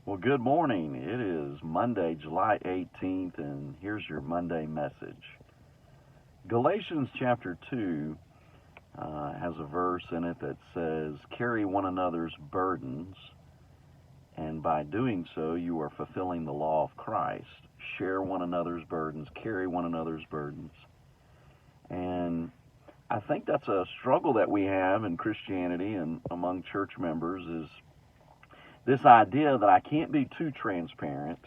Well, good morning. It is Monday, July 18th, and here's your Monday message. Galatians chapter 2 has a verse in it that says, "Carry one another's burdens, and by doing so you are fulfilling the law of Christ. Share one another's burdens, carry one another's burdens." And I think that's a struggle that we have in Christianity and among church members is this idea that I can't be too transparent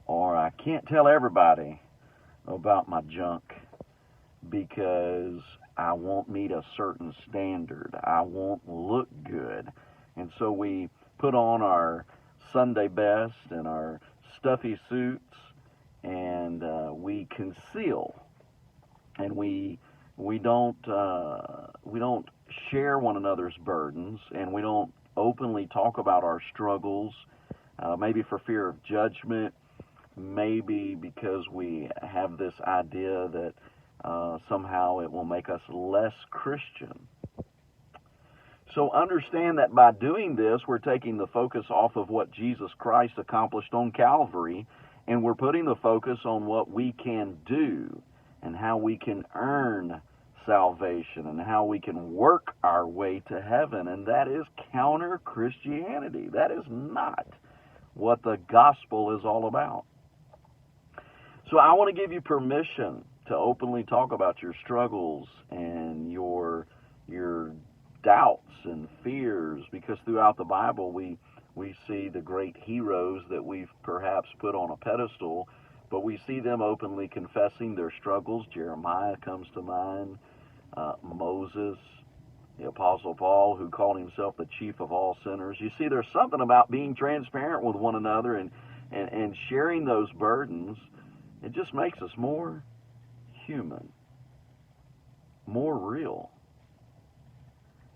or I can't tell everybody about my junk because I won't meet a certain standard. I won't look good. And so we put on our Sunday best and our stuffy suits and we conceal and we don't share one another's burdens and we don't openly talk about our struggles, maybe for fear of judgment, maybe because we have this idea that somehow it will make us less Christian. So understand that by doing this, we're taking the focus off of what Jesus Christ accomplished on Calvary, and we're putting the focus on what we can do and how we can earn salvation and how we can work our way to heaven, and that is counter Christianity. That is not what the gospel is all about. So I want to give you permission to openly talk about your struggles and your doubts and fears, because throughout the Bible we see the great heroes that we've perhaps put on a pedestal, but we see them openly confessing their struggles. Jeremiah comes to mind. Moses, the Apostle Paul, who called himself the chief of all sinners. You see, there's something about being transparent with one another and sharing those burdens. It just makes us more human, more real.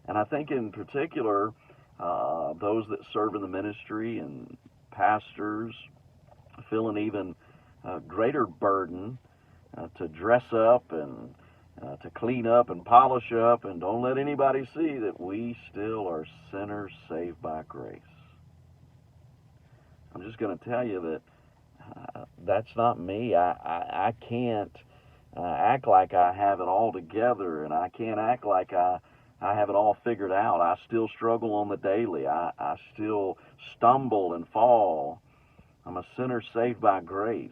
And I think in particular, those that serve in the ministry and pastors feel an even greater burden to dress up and to clean up and polish up, and don't let anybody see that we still are sinners saved by grace. I'm just going to tell you that that's not me. I can't act like I have it all together, and I can't act like I have it all figured out. I still struggle on the daily. I still stumble and fall. I'm a sinner saved by grace.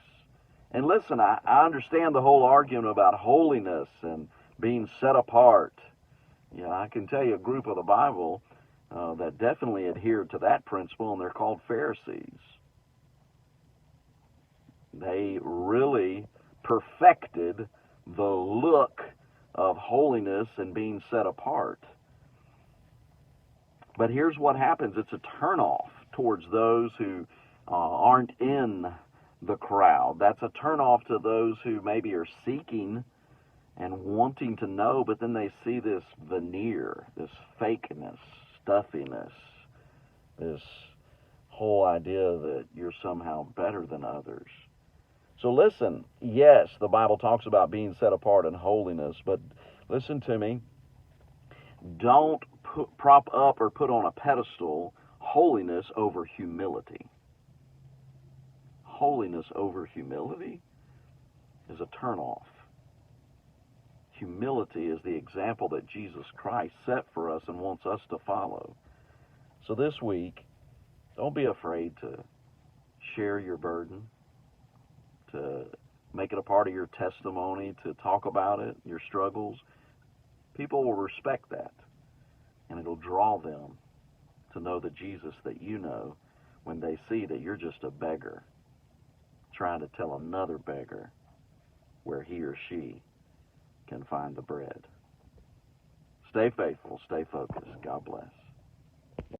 And listen, I understand the whole argument about holiness and being set apart. I can tell you a group of the Bible that definitely adhered to that principle, and they're called Pharisees. They really perfected the look of holiness and being set apart. But here's what happens. It's a turnoff towards those who aren't in the crowd. That's a turnoff to those who maybe are seeking and wanting to know, but then they see this veneer, this fakeness, stuffiness, this whole idea that you're somehow better than others. So listen, yes, the Bible talks about being set apart in holiness, but listen to me. Don't prop up or put on a pedestal holiness over humility. Holiness over humility is a turnoff. Humility is the example that Jesus Christ set for us and wants us to follow. So this week, don't be afraid to share your burden, to make it a part of your testimony, to talk about it, your struggles. People will respect that, and it'll draw them to know the Jesus that you know when they see that you're just a beggar trying to tell another beggar where he or she can find the bread. Stay faithful, stay focused. God bless.